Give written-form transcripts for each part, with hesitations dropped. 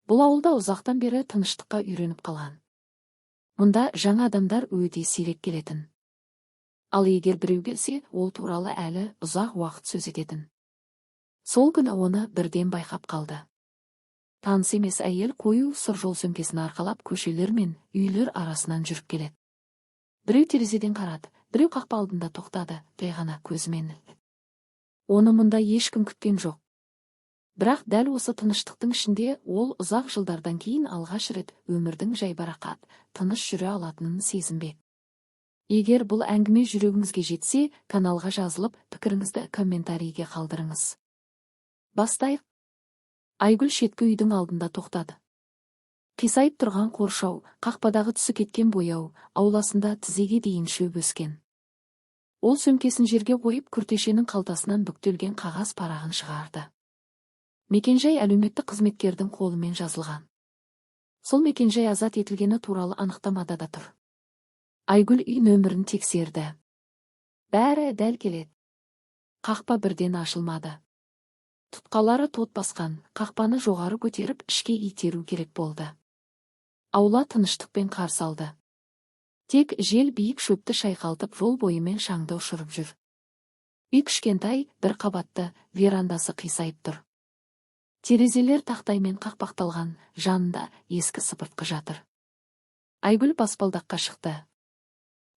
Бұл ауылда ұзақтан бері тыныштыққа үйреніп қалған. Мұнда жаңа адамдар өте сирек келетін. Ал егер біреу келсе, ол туралы әлі ұзақ уақыт сөз ететін. Сол күні оны бірден байқап қалды. Таныс емес әйел қою сұр жол сөмкесін арқалап көшелер мен үйлер арасынан жүріп келеді. Біреу терезеден қарады, біреу қақпа алдында тоқтады, жай ғана көзімен. Оны мұнда ешкім күткен жоқ. Бірақ дәл осы тыныштықтың ішінде ол ұзақ жылдардан кейін алғаш рет өмірдің жайбарақат, тыныш жүре алатынын сезінбек. Егер бұл әңгіме жүрегіңізге жетсе, каналға жазылып, пікіріңізді комментарийге қалдырыңыз. Бастайық. Айгүл шеткі үйдің алдында тоқтады. Қисайып тұрған қоршау, қақпадағы түсі кеткен бояу, ауласында тізеге дейін шөп өскен. Ол сөмкесін жерге қойып, күртешенің қалтасынан бүктелген қағаз парағын шығарды. Мекенжай әлеуметтік қызметкердің қолымен жазылған. Сол мекенжай азат етілгені туралы анықтамада да тұр. Айгүл үй нөмірін тексерді. Бәрі дәл келеді. Қақпа бірден ашылмады. Тұтқалары тот басқан, қақпаны жоғары көтеріп ішке итеру керек болды. Аула тыныштықпен қарсы алды. Тек жел биік шөпті шайқалтып жол бойымен шаңды ұшырып жүр. Үй кішкентай, бір қабатты, верандасы қисайып тұр. Терезелер тақтаймен қақпақталған, жанында ескі сыпыртқы жатыр. Айгүл баспалдаққа шықты.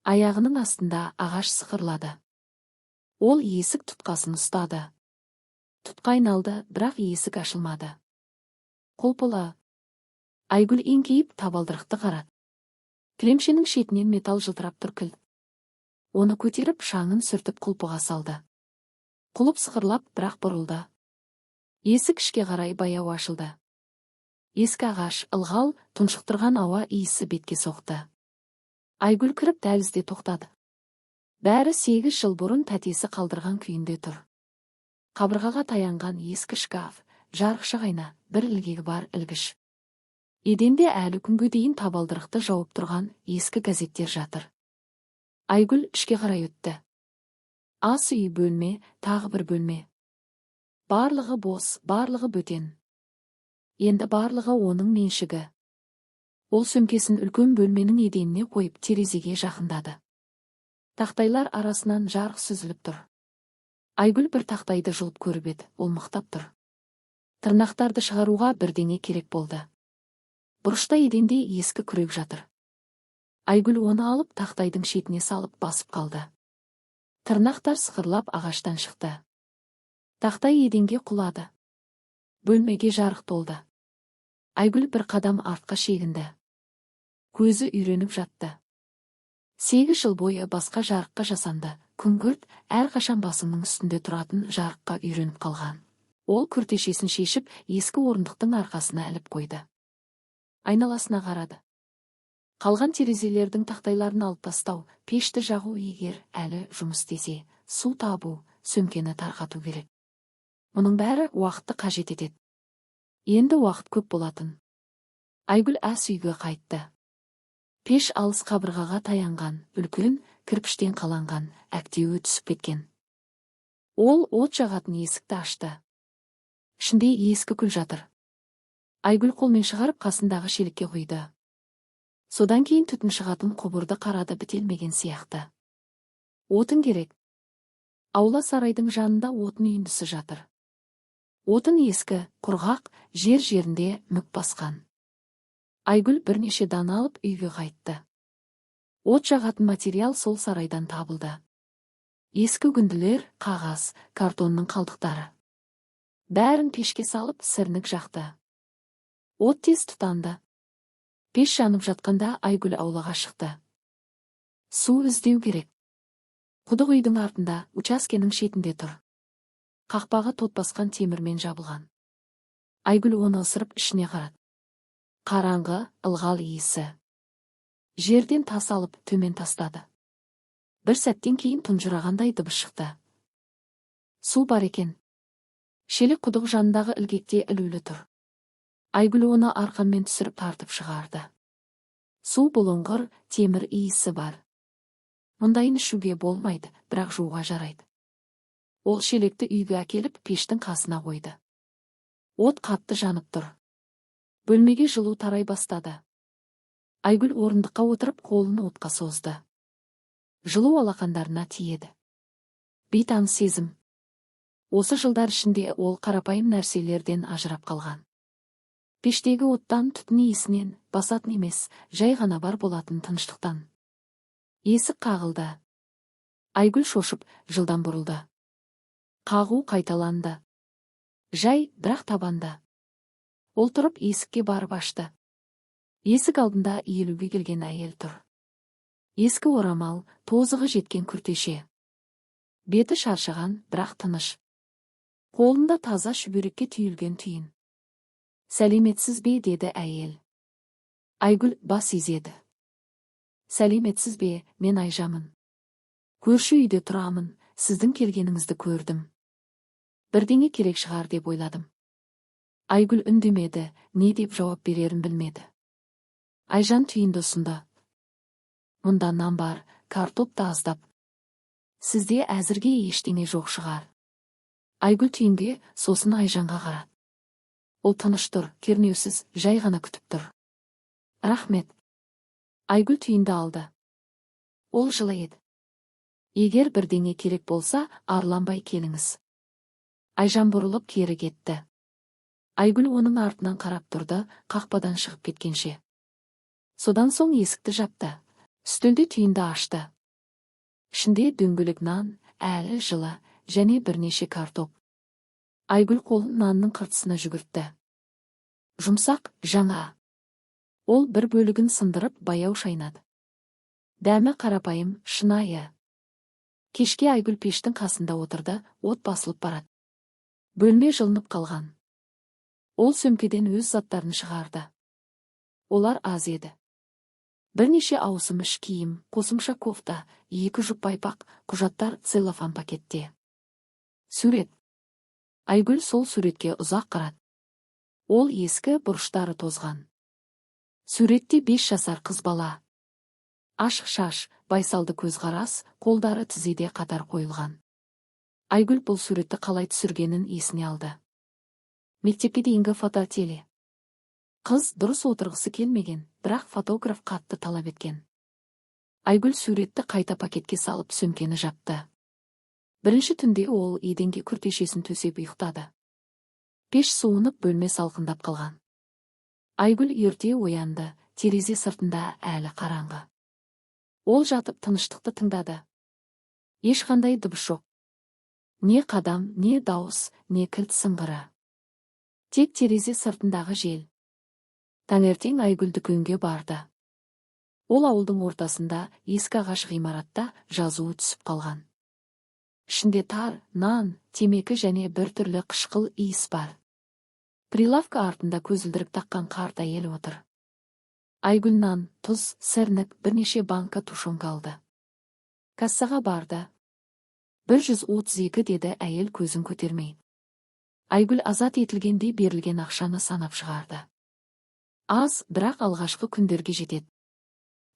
Аяғының астында ағаш сықырлады. Ол есік тұтқасын ұстады. Тұтқа айналды, бірақ есік ашылмады. Қолпылы. Айгүл еңкейіп табалдырықты қарады. Кілемшенің шетінен металл жылтырап тұр кілт. Оны көтеріп шаңын сүртіп құлпыға салды. Құлып сықырлап, бірақ бұрылды. Есік ішке қарай баяу ашылды. Ескі ағаш, ылғал, тұншықтырған ауа иісі бетке соқты. Айгүл кіріп дәлізде тоқтады. Бәрі 8 жыл бұрын тәтесі қалдырған күйінде тұр. Қабырғаға таянған ескі шкаф, жарықшақ айна, бір ілгегі бар ілгіш. Еденде әлі күнге дейін табалдырықты жауып тұрған ескі газеттер жатыр. Айгүл ішке қарай өтті. Ас үй бөлме, тағы бір бөлме. Барлығы бос, барлығы бөтен. Енді барлығы оның меншігі. Ол сөмкесін үлкен бөлменің еденіне қойып терезеге жақындады. Тақтайлар арасынан жарық сүзіліп тұр. Айгүл бір тақтайды жұлып көріп еді, ол мықтап тұр. Тырнақтарды шығаруға бірдеңе керек болды. Бұрышта еденде ескі күрек жатыр. Айгүл оны алып тақтайдың шетіне салып басып қалды. Тырнақтар сықырлап ағаштан шықты. Тақтай еденге құлады. Бөлмеге жарық толды. Айгүл бір қадам артқа шегінді. Көзі үйреніп жатты. 8 жыл бойы басқа жарыққа жасанды, күңгірт, әрқашан басының үстінде тұратын жарыққа үйреніп қалған. Ол күртешесін шешіп, ескі орындықтың арқасына іліп қойды. Айналасына қарады. Қалған терезелердің тақтайларын алып тастау, пешті жағу егер әлі жұмыс істесе, су табу, сөмкені тарқату керек. Мұның бәрі уақытты қажет етеді. Енді уақыт көп болатын. Айгүл ас үйге қайтты. Пеш алыс қабырғаға таянған, үлкен, кірпіштен қаланған, әктеуі түсіп кеткен. Ол от жағатын есікті ашты. Ішінде ескі күл жатыр. Айгүл қолмен шығарып қасындағы шелекке құйды. Содан кейін түтін шығатын құбырды қарады, бітелмеген сияқты. Отын керек. Аула сарайдың жанында отын үйіндісі жатыр. Отын ескі, құрғақ, жер-жерінде мүк басқан. Айгүл бірнеше дана алып үйге қайтты. От жағатын материал сол сарайдан табылды. Ескі үгінділер, қағаз, картонның қалдықтары. Бәрін пешке салып сірнік жақты. От тез тұтанды. Пеш жанып жатқанда Айгүл аулаға шықты. Су іздеу керек. Құдық үйдің артында, учаскенің шетінде тұр. Қақпағы тот басқан темірмен жабылған. Айгүл оны ысырып ішіне қарады. Қараңғы, ылғал иісі. Жерден тас алып төмен тастады. Бір сәттен кейін тұнжырағандай дыбыс шықты. Су бар екен. Шелек құдық жанындағы ілгекте ілулі тұр. Айгүл оны арқанмен түсіріп тартып шығарды. Су бұлыңғыр, темір иісі бар. Мұндайын ішуге болмайды, бірақ жууға жарайды. Ол шелекті үйге әкеліп пештің қасына қойды. От қатты жанып тұр. Бөлмеге жылу тарай бастады. Айгүл орындыққа отырып қолын отқа созды. Жылу алақандарына тиеді. Бейтаныс сезім. Осы жылдар ішінде ол қарапайым нәрселерден ажырап қалған. Пештегі оттан, түтін иісінен, басатын емес, жай ғана бар болатын тыныштықтан. Есік қағылды. Айгүл шошып, жылдан бұрылды. Қағу қайталанды. Жай, бірақ табанды. Ол тұрып есікке барып ашты. Есік алдында иілуге келген әйел тұр. Ескі орамал, тозығы жеткен күртеше. Беті шаршаған, бірақ тыныш. Қолында таза шүберекке түйілген түйін. Сәлеметсіз бе, деді әйел. Айгүл бас изеді. Сәлеметсіз бе, мен Айжамын. Көрші үйде тұрамын, сіздің келгеніңізді көрдім. Бірдеңе керек шығар деп ойладым. Айгүл үндемеді, не деп жауап берерін білмеді. Айжан түйінді ұсынды. Мұнда нан бар, картоп та аздап. Сізде әзірге ештеңе жоқ шығар. Айгүл түйінге, сосын Айжанға қарады. Ол тыныш тұр, кернеусіз, жай ғана күтіп тұр. Рахмет. Айгүл түйінді алды. Ол жылы еді. Егер бірдеңе керек болса, арланбай келіңіз. Айжан бұрылып кері кетті. Айгүл оның артынан қарап тұрды, қақпадан шығып кеткенше. Содан соң есікті жапты. Үстелде түйінді ашты. Ішінде дөңгелек нан, әлі жылы, және бірнеше картоп. Айгүл қолын нанның қыртысына жүгіртті. Жұмсақ, жаңа. Ол бір бөлігін сындырып, баяу шайнады. Дәмі қарапайым, шынайы. Кешке Айгүл пештің қасында отырды, от басылып барады. Бөлме жылынып қалған. Ол сөмкеден өз заттарын шығарды. Олар аз еді. Бірнеше ауысым іш киім, қосымша кофта, 2 жұп байпақ, құжаттар целлофан пакетте. Сурет. Айгүл сол суретке ұзақ қарады. Ол ескі, бұрыштары тозған. Суретте 5 жасар қыз бала. Ашық шаш, байсалды көзқарас, қолдары тізеде қатар қойылған. Айгүл бұл суретті қалай түсіргенін есіне алды. Мектепке дейінгі фототеле. Қыз дұрыс отырғысы келмеген, бірақ фотограф қатты талап еткен. Айгүл суретті қайта пакетке салып сөмкені жапты. Бірінші түнде ол еденге күртешесін төсеп ұйықтады. Пеш суынып, бөлме салқындап қалған. Айгүл ерте оянды, терезе сыртында әлі қараңғы. Ол жатып тыныштықты тыңдады. Ешқандай дыбыс жоқ. Не қадам, не дауыс, не кілт сыңғыры. Тек терезе сыртындағы жел. Таңертең Айгүл дүкенге барды. Ол ауылдың ортасында, ескі ағаш ғимаратта жазуы түсіп қалған. Ішінде тар, нан, темекі және бір түрлі қышқыл иіс бар. Прилавка артында көзілдірік таққан қарт әйел отыр. Айгүл нан, тұз, сірнік, бірнеше банка тушонка алды. Кассаға барды. 132 деді әйел көзін көтермей. Айгүл азат етілгенде берілген ақшаны санап шығарды. Аз, бірақ алғашқы күндерге жетеді.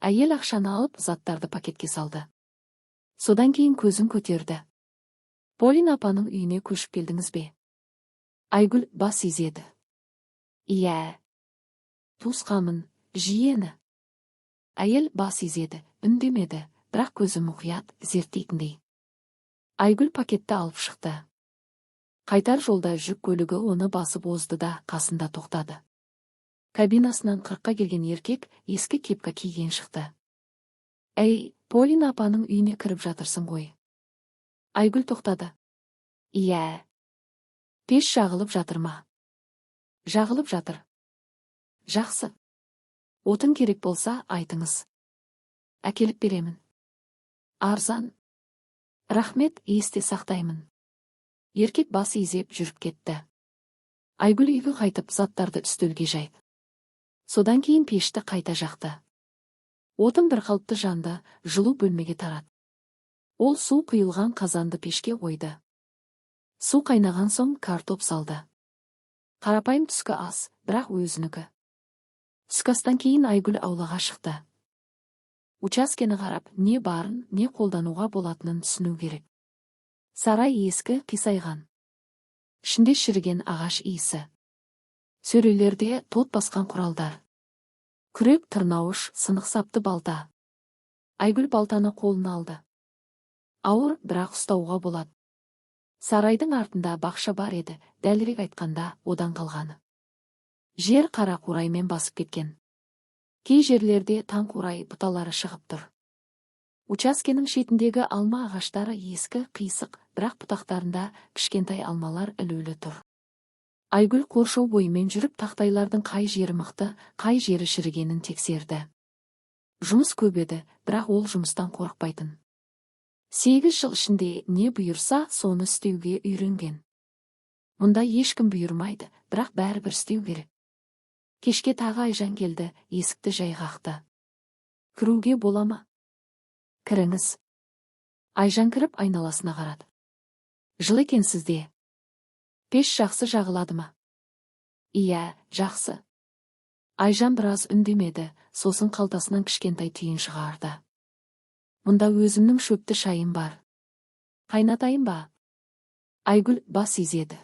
Әйел ақшаны алып, заттарды пакетке салды. Содан кейін көзін көтерді. Полин апаның үйіне көшіп келдіңіз бе? Айгүл бас изеді. Иә. Туысқанмын, жиені. Әйел бас изеді, үндемеді, бірақ көзі мұқият, зерттейтіндей. Айгүл пакетті алып шықты. Қайтар жолда жүк көлігі оны басып озды да қасында тоқтады. Кабинасынан 40-қа келген еркек ескі кепка киген шықты. Әй, Полин апаның үйіне кіріп жатырсың ғой. Айгүл тоқтады. Иә. Пеш жағылып жатыр ма? Жағылып жатыр. Жақсы. Отын керек болса айтыңыз. Әкеліп беремін. Арзан. Рахмет, есте сақтаймын. Еркек бас изеп жүріп кетті. Айгүл үйге қайтып заттарды үстелге жайды. Содан кейін пешті қайта жақты. Отын бір қалыпты жанды, жылу бөлмеге тарады. Ол су құйылған қазанды пешке қойды. Су қайнаған соң картоп салды. Қарапайым түскі ас, бірақ өзінікі. Түскі астан кейін Айгүл аулаға шықты. Учаскені қарап, не барын, не қолдануға болатынын түсіну керек. Сарай ескі, қисайған. Ішінде шіріген ағаш иісі. Сөрелерде тот басқан құралдар. Күрек, тырнауыш, сынық сапты балта. Айгүл балтаны қолына алды. Ауыр, бірақ ұстауға болады. Сарайдың артында бақша бар еді, дәлірек айтқанда одан қалғаны. Жер қара қураймен басып кеткен. Кей жерлерде таң қурай бұталары шығып тұр. Учаскенің шетіндегі алма ағаштары ескі, қисық, бірақ бұтақтарында кішкентай алмалар ілулі тұр. Айгүл қоршау бойымен жүріп тақтайлардың қай жері мықты, қай жері шірігенін тексерді. Жұмыс көп еді, бірақ ол жұмыстан қорықпайтын. 8 жыл ішінде не бұйырса, соны істеуге үйренген. Мұнда ешкім бұйырмайды, бірақ бәрібір істеу керек. Кешке тағы Айжан келді, есікті жай қақты. Кіруге бола ма? Кіріңіз. Айжан кіріп айналасына қарады. Жылы екенсіз де. Пеш жақсы жағылады ма? Иә, жақсы. Айжан біраз үндемеді, сосын қалтасынан кішкентай түйін шығарды. Мұнда өзімнің шөпті шайым бар. Қайнатайын ба? Айгүл бас изеді.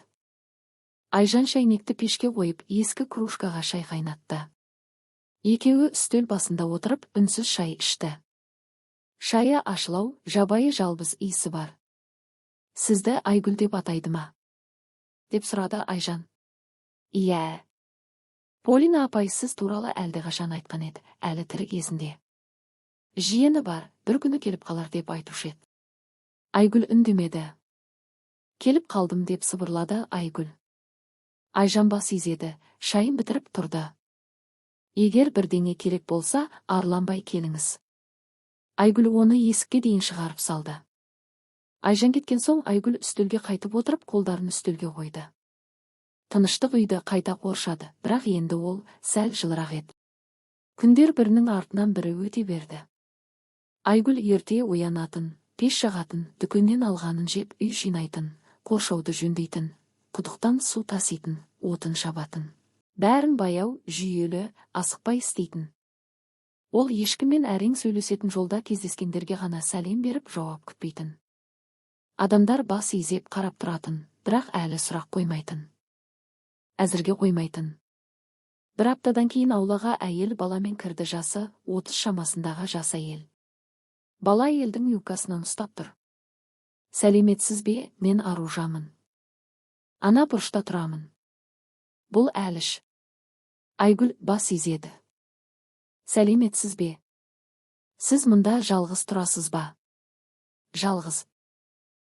Айжан шайнекті пешке қойып, ескі кружкаға шай қайнатты. Екеуі үстел басында отырып, үнсіз шай ішті. Шайы ашылау, жабайы жалбыз иісі бар. Сізді Айгүл деп атайды ма? Деп сұрады Айжан. Иә. Полина апай сіз туралы әлдеқашан айтқан еді, әлі тірі кезінде. Жиені бар, бір күні келіп қалар деп айтушы еді. Айгүл үндемеді. Келіп қалдым деп сыбырлады Айгүл. Айжан бас изеді, шайын бітіріп тұрды. Егер бірдеңе керек болса, арланбай келіңіз. Айгүл оны есікке дейін шығарып салды. Айжан кеткен соң Айгүл үстелге қайтып отырып, қолдарын үстелге қойды. Тыныштық үйді қайта қоршады, бірақ енді ол сәл жылырақ еді. Күндер бірінің артынан бірі өте берді. Айгүл ерте оянатын, пеш жағатын, дүкеннен алғанын жеп үй жинайтын, қоршауды жөндейтін, құдықтан су таситын, отын шабатын. Бәрін баяу, жүйелі, асықпай істейтін. Ол ешкіммен әрең сөйлесетін, жолда кездескендерге ғана сәлем беріп жауап күтпейтін. Адамдар бас изеп қарап тұратын, бірақ әлі сұрақ қоймайтын. Әзірге қоймайтын. Бір аптадан кейін аулаға әйел баламен кірді, жасы 30 шамасындағы жас әйел. Бала әйелдің юбкасынан ұстап тұр. Сәлеметсіз бе, мен Аружамын. Ана бұрышта тұрамын. Бұл Әліш. Айгүл бас изеді. Сәлеметсіз бе? Сіз мұнда жалғыз тұрасыз ба? Жалғыз.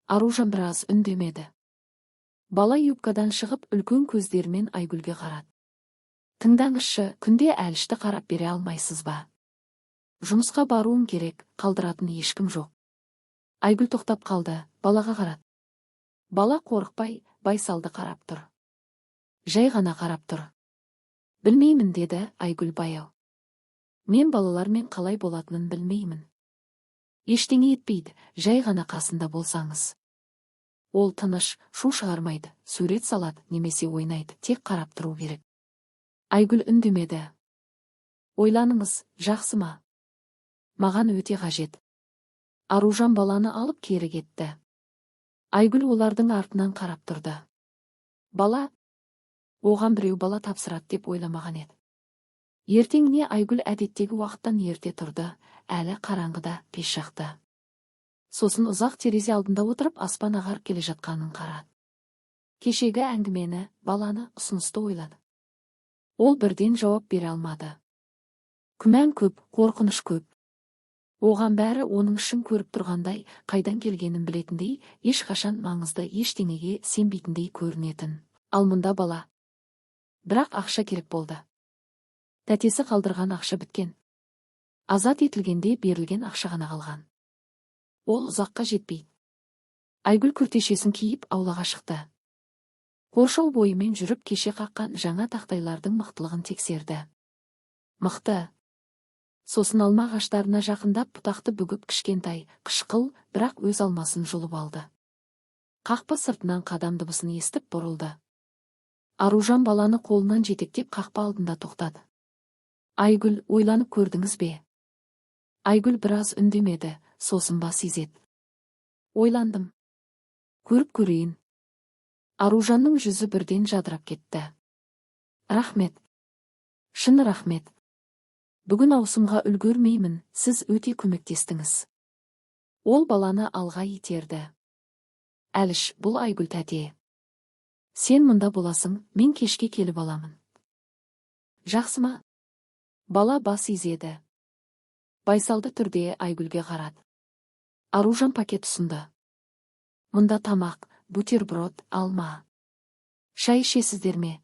Аружан біраз үндемеді. Бала юбкадан шығып үлкен көздерімен Айгүлге қарады. Тыңдаңызшы, күнде Әлішті қарап бере алмайсыз ба? Жұмысқа баруым керек, қалдыратын ешкім жоқ. Айгүл тоқтап қалды, балаға қарады. Бала қорықпай, байсалды қарап тұр. Жай ғана қарап тұр. Білмеймін, деді Айгүл баяу. Мен балалармен қалай болатынын білмеймін. Ештеңе етпейді, жай ғана қасында болсаңыз. Ол тыныш, шу шығармайды, сурет салады, немесе ойнайды, тек қарап тұру керек. Айгүл үндемеді. Ойланыңыз, жақсы ма? Маған өте қажет. Аружан баланы алып кері кетті. Айгүл олардың артынан қарап тұрды. Бала? Оған біреу бала тапсырады деп ойламаған еді. Ертеңіне Айгүл әдеттегі уақыттан ерте тұрды, әлі қараңғыда пеш жақты. Сосын ұзақ терезе алдында отырып аспан ағарып келе жатқанын қарады. Кешегі әңгімені, баланы, ұсынысты ойлады. Ол бірден жауап бере алмады. Күмән көп, қорқыныш көп. Оған бәрі оның үшін көріп тұрғандай, қайдан келгенін білетіндей, ешқашан маңызды ештеңеге сенбейтіндей көрінетін. Ал мұнда бала. Бірақ ақша керек болды. Тәтесі қалдырған ақша біткен. Азат етілгенде берілген ақша ғана қалған. Ол ұзаққа жетпейді. Айгүл күртешесін киіп аулаға шықты. Қоршау бойымен жүріп кеше қаққан жаңа тақтайлардың мықтылығын тексерді. Мықты. Сосын алма ағаштарына жақындап бұтақты бүгіп кішкентай, қышқыл, бірақ өз алмасын жұлып алды. Қақпа сыртынан қадам дыбысын естіп бұрылды. Аружан баланы қолынан жетектеп қақпа алдында тоқтады. Айгүл, ойланып көрдіңіз бе? Айгүл біраз үндемеді, сосын бас изеді. Ойландым. Көріп көрейін. Аружанның жүзі бірден жадырап кетті. Рахмет. Шын рахмет. Бүгін аусымға үлгермеймін, сіз өте көмектестіңіз. Ол баланы алға итерді. Әліш, бұл Айгүл тәте. Сен мұнда боласың, мен кешке келіп аламын. Жақсы ма? Бала бас изеді. Байсалды түрде Айгүлге қарады. Аружан пакет ұсынды. Мұнда тамақ, бутерброд, алма. Шай ішесіздер ме?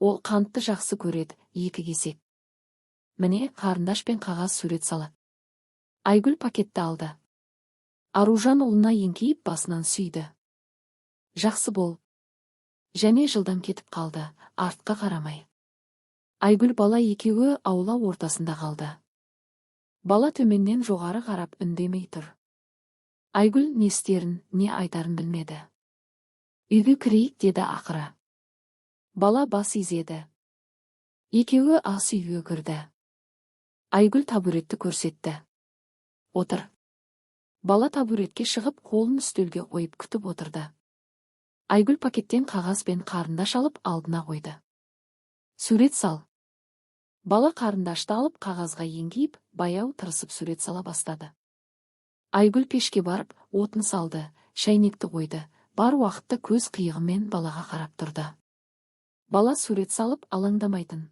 Ол қантты жақсы көреді, 2 кесек. Міне, қарындаш пен қағаз сурет салады. Айгүл пакетті алды. Аружан ұлына еңкейіп басынан сүйді. Жақсы бол. Және жылдам кетіп қалды, артқа қарамай. Айгүл бала екеуі аула ортасында қалды. Бала төменнен жоғары қарап үндемей тұр. Айгүл не істерін, не айтарын білмеді. Үйге кірейік деді ақыры. Бала бас изеді. Екеуі ас үйге кірді. Айгүл табуретті көрсетті. Отыр. Бала табуретке шығып қолын үстелге қойып күтіп отырды. Айгүл пакеттен қағаз бен қарындаш алып алдына қойды. Сурет сал. Бала қарындашты алып қағазға еңгейіп, баяу тырысып сурет сала бастады. Айгүл пешке барып, отын салды, шайнекті қойды, бар уақытта көз қиығымен балаға қарап тұрды. Бала сурет салып алаңдамайтын.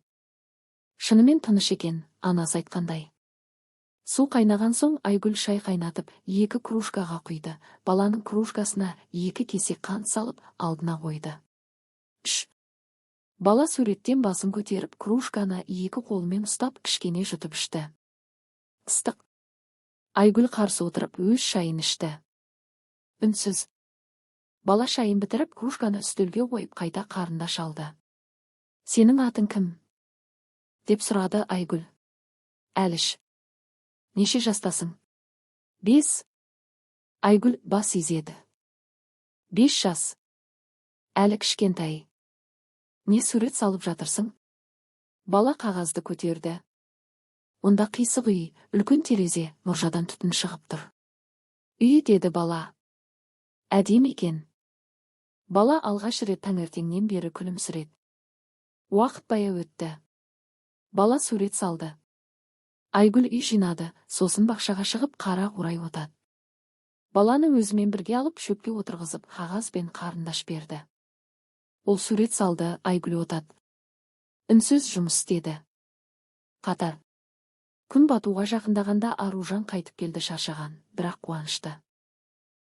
Шынымен тыныш екен, анасы айтқандай. Су қайнаған соң Айгүл шай қайнатып, 2 кружкаға құйды. Баланың кружкасына 2 кесек қант салып, алдына қойды. Бала суреттен басын көтеріп, кружканы 2 қолымен ұстап, кішкене жұтып ішті. Ыстық. Айгүл қарсы отырып, өз шайын ішті. Үнсіз. Бала шайын бітіріп, кружканы үстелге қойып, қайта қарындаш алды. Сенің атың кім? Деп сұрады Айгүл. Әліш. Неше жастасың? 5. Айгүл бас изеді. 5 жас. Әлі кішкентай. Не сурет салып жатырсың? Бала қағазды көтерді. Онда қисық үй, үлкен терезе, мұржадан түтін шығып тұр. Үй деді бала. Әдемі екен. Бала алғаш рет таңертеңнен бері күлімсіреді. Уақыт баяу өтті. Бала сурет салды. Айгүл үй жинады, сосын бақшаға шығып қара қурай отады. Баланы өзімен бірге алып шөпке отырғызып, қағаз бен қарындаш берді. Ол сурет салды, Айгүл отады. Үнсіз жұмыс істеді. Қатар. Күн батуға жақындағанда Аружан қайтып келді шаршаған, бірақ қуанышты.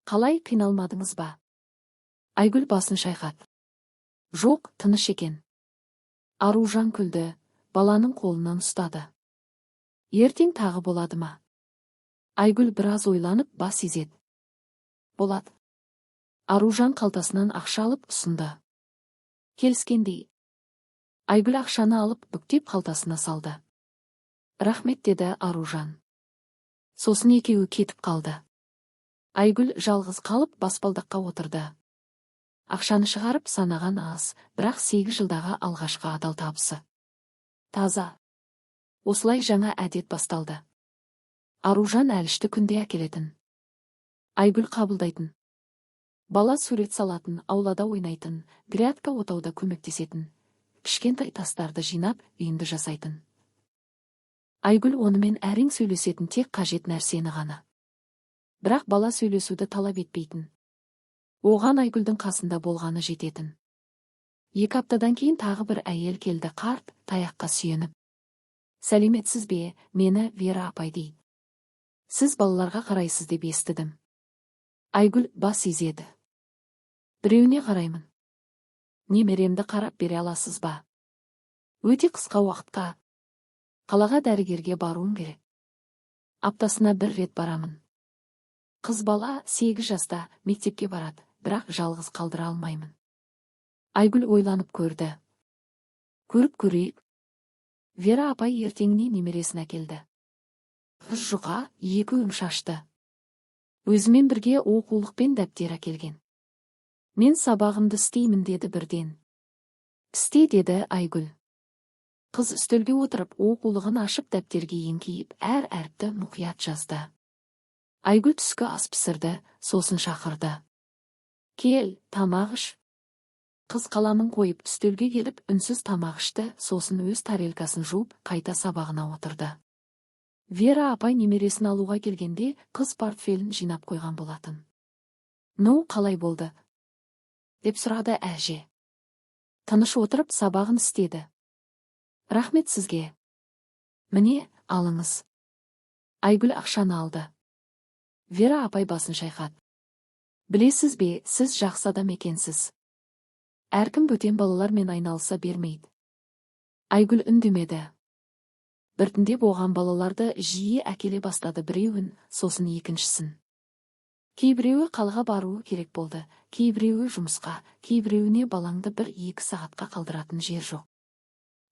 Қалай, қиналмадыңыз ба? Айгүл басын шайқады. Жоқ, тыныш екен. Аружан күлді, баланың қолынан ұстады. Ертең тағы болады ма? Айгүл біраз ойланып бас изеді. Болады. Аружан қалтасынан ақша алып ұсынды. Келіскендей. Айгүл ақшаны алып бүктеп қалтасына салды. Рахмет деді Аружан. Сосын екеуі кетіп қалды. Айгүл жалғыз қалып баспалдаққа отырды. Ақшаны шығарып санаған аз, бірақ 8 жылдағы алғашқы адал табысы. Таза. Осылай жаңа әдет басталды. Аружан Әлішті күнде әкелетін. Айгүл қабылдайтын. Бала сурет салатын, аулада ойнайтын, грядка отауда көмектесетін. Кішкентай тастарды жинап, үйінді жасайтын. Айгүл онымен әрең сөйлесетін, тек қажет нәрсені ғана. Бірақ бала сөйлесуді талап етпейтін. Оған Айгүлдің қасында болғаны жететін. 2 аптадан кейін тағы бір әйел келді, қарт, таяққа сүйеніп. Сәлеметсіз бе, мені Вера апай дейді. Сіз балаларға қарайсыз деп естідім. Айгүл бас изеді. Біреуіне қараймын. Немеремді қарап бере аласыз ба? Өте қысқа уақытқа. Қалаға дәрігерге баруым керек. Аптасына 1 рет барамын. Қыз бала 8 жаста, мектепке барады, бірақ жалғыз қалдыра алмаймын. Айгүл ойланып көрді. Көріп көрейік. Вера апай ертеңіне немересін әкелді. Қыз жұқа, 2 өң шашты. Өзімен бірге оқулық пен дәптер әкелген. Мен сабағымды істеймін деді бірден. Істе деді Айгүл. Қыз үстелге отырып, оқулығын ашып дәптерге еңкейіп, әр әріпті мұқият жазды. Айгүл түскі ас пісірді, сосын шақырды. Кел, тамақ іш. Қыз қаламын қойып үстелге келіп үнсіз тамақ ішті, сосын өз тарелкасын жуып, қайта сабағына отырды. Вера апай немересін алуға келгенде, қыз портфелін жинап қойған болатын. «Ну, қалай болды?» деп сұрады әже. Тыныш отырып сабағын істеді. «Рахмет сізге. Міне, алыңыз». Айгүл ақшаны алды. Вера апай басын шайқады. «Білесіз бе, сіз жақсы адам екенсіз. Әркім бөтен балалармен айналыса бермейді». Айгүл үндемеді. Біртіндеп оған балаларды жиі әкеле бастады, біреуін, сосын екіншісін. Кейбіреуі қалаға баруы керек болды, кейбіреуі жұмысқа, кейбіреуіне балаңды 1-2 сағатқа қалдыратын жер жоқ.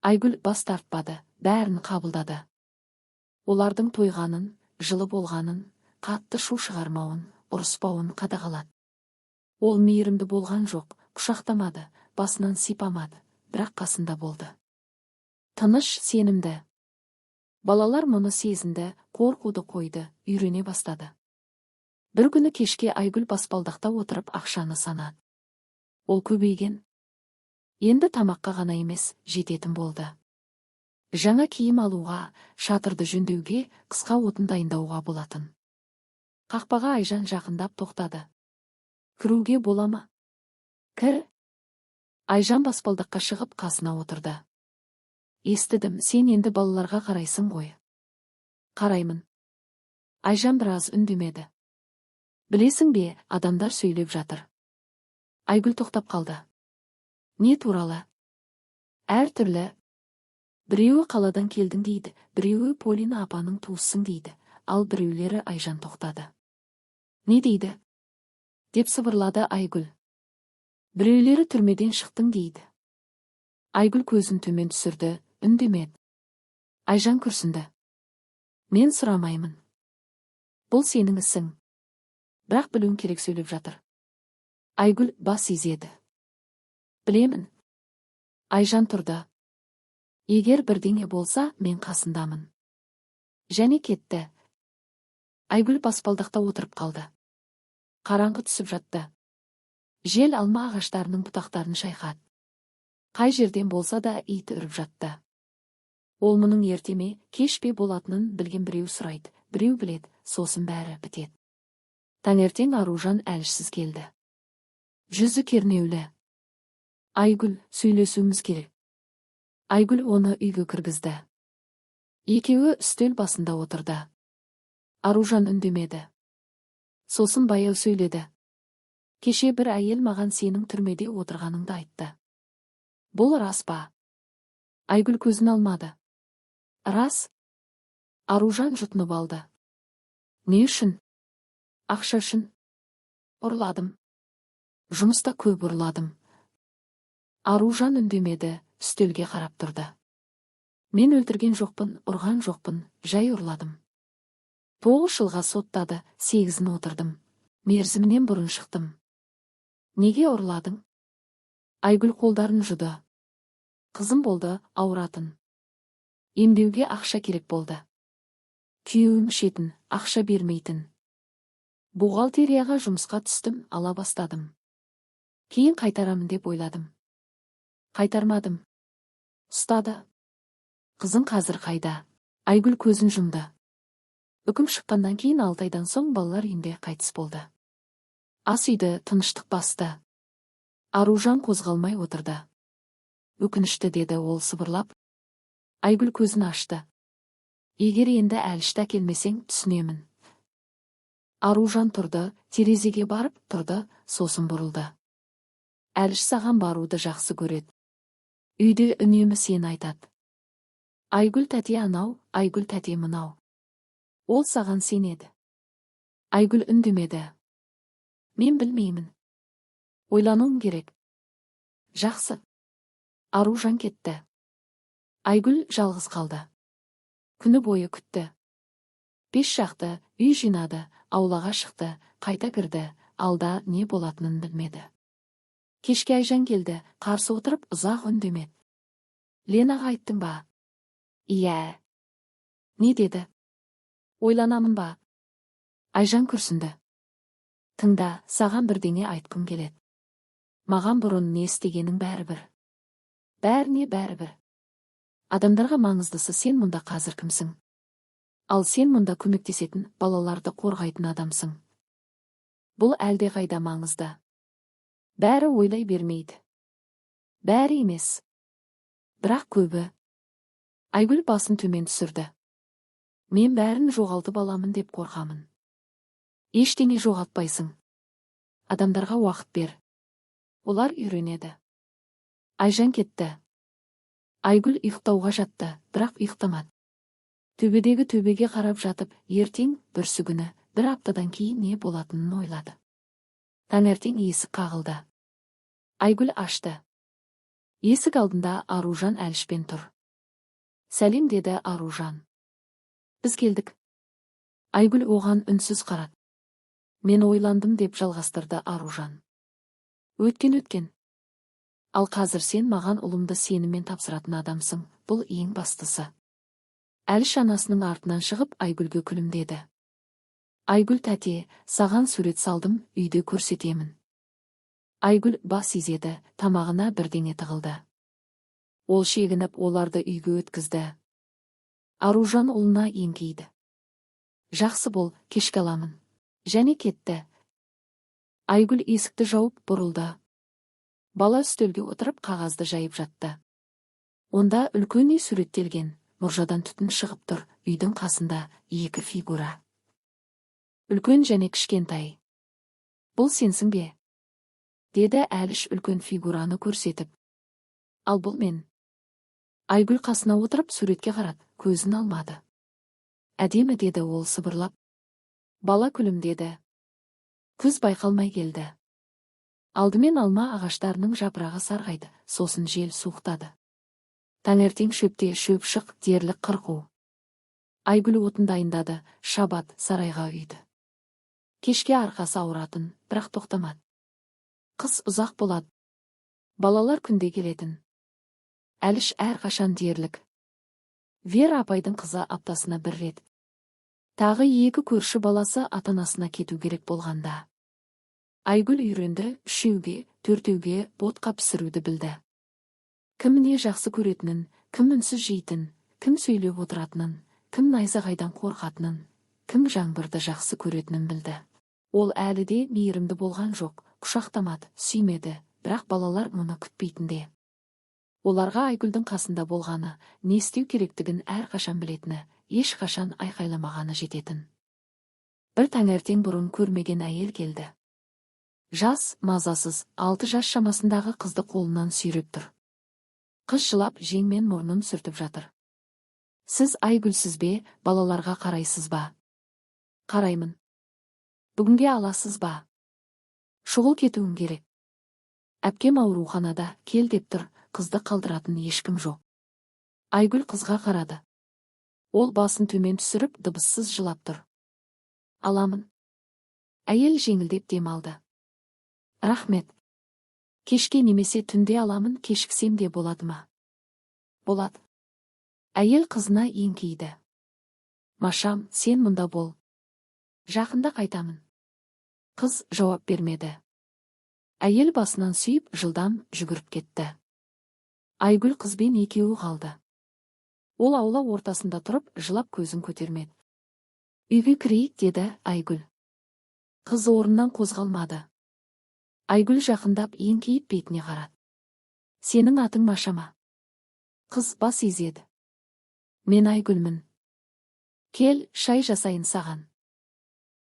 Айгүл бас тартпады, бәрін қабылдады. Олардың тойғанын, жылы болғанын, қатты шу шығармауын, ұрыспауын қадағалады. Ол мейірімді болған жоқ, құшақтамады, басынан сипамады, бірақ қасында болды. Тыныш, сенімді. Балалар мұны сезінді, қорқуды қойды, үйрене бастады. Бір күні кешке Айгүл баспалдақта отырып ақшаны санады. Ол көбейген. Енді тамаққа ғана емес, жететін болды. Жаңа киім алуға, шатырды жөндеуге, қысқа отын дайындауға болатын. Қақпаға Айжан жақындап тоқтады. «Кіруге бола ма?» «Кір». Айжан баспалдаққа шығып қасына отырды. «Естідім, сен енді балаларға қарайсың ғой». «Қараймын». Айжан біраз үндемеді. «Білесің бе, адамдар сөйлеп жатыр». Айгүл тоқтап қалды. «Не туралы?» «Әр түрлі. Біреуі қаладан келдің дейді, біреуі Полина апаның туыссың дейді, ал біреулері». Айжан тоқтады. «Не дейді?» деп сыбырлады Айгүл. «Біреулері түрмеден шықтың дейді». Айгүл көзін төмен түсірді, үндемеді. Айжан күрсінді. «Мен сұрамаймын. Бұл сенің ісің. Бірақ білуің керек, сөйлеп жатыр». Айгүл бас изеді. «Білемін». Айжан тұрды. «Егер бірдеңе болса, мен қасындамын». Және кетті. Айгүл баспалдақта отырып қалды. Қараңғы түсіп жатты. Жел алма ағаштарының бұтақтарын шайқады. Қай жерден болса да ит үріп жатты. Ол мұның ертеме, кеш пе болатынын білген біреу сұрайды, біреу біледі, сосын бәрі бітеді. Таңертең Аружан әлішсіз келді. Жүзі кернеулі. «Айгүл, сөйлесуіміз керек». Айгүл оны үйге кіргізді. Екеуі үстел басында отырды. Аружан үндемеді. Сосын баяу сөйледі. «Кеше бір әйел маған сенің түрмеде отырғаныңды айтты. Бұл рас па?» Айгүл көзін алмады. «Рас». Аружан жұтынып алды. «Не үшін?» «Ақша үшін». «Ұрладым. Жұмыста көп ұрладым». Аружан үндемеді, үстелге қарап тұрды. «Мен өлтірген жоқпын, ұрған жоқпын, жай ұрладым. 9 жылға соттады, 8-ін отырдым. Мерзімінен бұрын шықтым». «Неге ұрладың?» Айгүл қолдарын жуды. «Қызым болды, ауыратын. Емдеуге ақша керек болды. Күйеуім ішетін, ақша бермейтін. Бухгалтерияға жұмысқа түстім, ала бастадым. Кейін қайтарамын деп ойладым. Қайтармадым. Ұстады». «Қызың қазір қайда?» Айгүл көзін жұмды. Үкім шыққаннан кейін 6 айдан соң балалар үйінде қайтыс болды. Ас үйді тыныштық басты. Аружан қозғалмай отырды. «Өкінішті», деді ол сыбырлап. Айгүл көзін ашты. «Егер енді әлішті әкелмесең, түсінемін». Аружан тұрды, терезеге барып тұрды, сосын бұрылды. «Әліш саған баруды жақсы көреді. Үйде үнемі сен айтады. Айгүл тәте анау, Айгүл тәте мынау. Ол саған сенеді». Айгүл үндемеді. «Мен білмеймін. Ойлануым керек». «Жақсы». Аружан кетті. Айгүл жалғыз қалды. Күні бойы күтті. Пеш жақты, үй жинады, аулаға шықты, қайта кірді, алда не болатынын білмеді. Кешке Айжан келді, қарсы отырып ұзақ үндемеді. «Ленаға айттың ба?» «Иә». «Не деді?» «Ойланамын ба?» Айжан күрсінді. «Тыңда, саған бірдеңе айтқым келеді». Маған бұрын не істегенің бәрібір. Бәріне бәрібір. Адамдарға маңыздысы сен мұнда қазір кімсің? Ал сен мұнда көмектесетін, балаларды қорғайтын адамсың. Бұл әлде қайда маңызды. Бәрі ойлай бермейді. Бәрі емес. Бірақ көбі. Айгүл басын төмен түсірді. Мен бәрін жоғалтып аламын деп қорқамын. Ештеңе жоғалтпайсың. Адамдарға уақыт бер. Олар үйренеді. Айжан кетті. Айгүл ұйықтауға жатты, бірақ ұйықтамады. Төбедегі төбеге қарап жатып, ертең, бүрсігүні, бір аптадан кейін не болатынын ойлады. Таңертең есік қағылды. Айгүл ашты. Есік алдында Аружан Әлішпен тұр. Сәлем, деді Аружан. Біз келдік. Айгүл оған үнсіз қарады. Мен ойландым, деп жалғастырды Аружан. Өткен. Ал қазір сен маған ұлымды сеніммен тапсыратын адамсың, бұл ең бастысы. Әліш анасының артынан шығып Айгүлге күлімдеді. Айгүл тәте, саған сурет салдым, үйде көрсетемін. Айгүл бас изеді, тамағына бірдеңе тығылды. Ол шегініп оларды үйге өткізді. Аружан ұлына еңкейді. Жақсы бол, кешке аламын. Және кетті. Айгүл есікті жауып бұрылды. Бала үстелге отырып қағазды жайып жатты. Онда үлкен үй суреттелген, мұржадан түтін шығып тұр, үйдің қасында екі фигура. Үлкен және кішкентай. Бұл сенсің бе? Деді Әліш үлкен фигураны көрсетіп. Ал бұл мен. Айгүл қасына отырып суретке қарады, көзін алмады. Әдемі, деді ол сыбырлап. Бала күлімдеді. Күз байқалмай келді. Алдымен алма ағаштарының жапырағы сарғайды, сосын жел суықтады. Таңертең шөпте шөп шық, дерлік қырқу. Айгүл отын дайындады, шабат сарайға үйді. Кешке арқасы ауыратын, бірақ тоқтамады. Қыс ұзақ болады. Балалар күнде келетін. Әліш әрқашан дерлік. Вера апайдың қызы аптасына бір рет. Тағы екі көрші баласы ата-анасына кету керек болғанда. Айгүл үйренді, үшеуге, төртеуге ботқа пісіруді білді. Кім не жақсы көретінін, кім үнсіз жейтін, кім сөйлеп отыратынын, кім найзағайдан қорқатынын, кім жаңбырды жақсы көретінін білді. Ол әлі де мейірімді болған жоқ, құшақтамады, сүймеді, бірақ балалар мұны күтпейтінде. Оларға Айгүлдің қасында болғаны, не істеу керектігін әрқашан білетіні, ешқашан айқайламағаны жететін. Бір таңертең бұрын көрмеген әйел келді. Жас, мазасыз, 6 жас шамасындағы қызды қолынан сүйреп тұр. Қыз жылап жеңмен мұрнын сүртіп жатыр. Сіз Айгүлсіз бе, балаларға қарайсыз ба? Қараймын. Бүгінге аласыз ба? Шұғыл кетуім керек. Әпкем ауруханада, кел деп тұр, қызды қалдыратын ешкім жоқ. Айгүл қызға қарады. Ол басын төмен түсіріп, дыбыссыз жылап тұр. Аламын. Әйел жеңілдеп дем алды. Рахмет. Кешке немесе түнде аламын, кешіксем де болады ма? Болады. Әйел қызына еңкейді. Машам, сен мұнда бол. Жақында қайтамын. Қыз жауап бермеді. Әйел басынан сүйіп, жылдам жүгіріп кетті. Айгүл қызбен екеуі қалды. Ол аула ортасында тұрып, жылап көзін көтермеді. Үйге кірейік, деді Айгүл. Қыз орнынан қозғалмады. Айгүл жақындап еңкейіп бетіне қарады. Сенің атың Маша ма? Қыз бас изеді. Мен Айгүлмін. Кел, шай жасайын саған.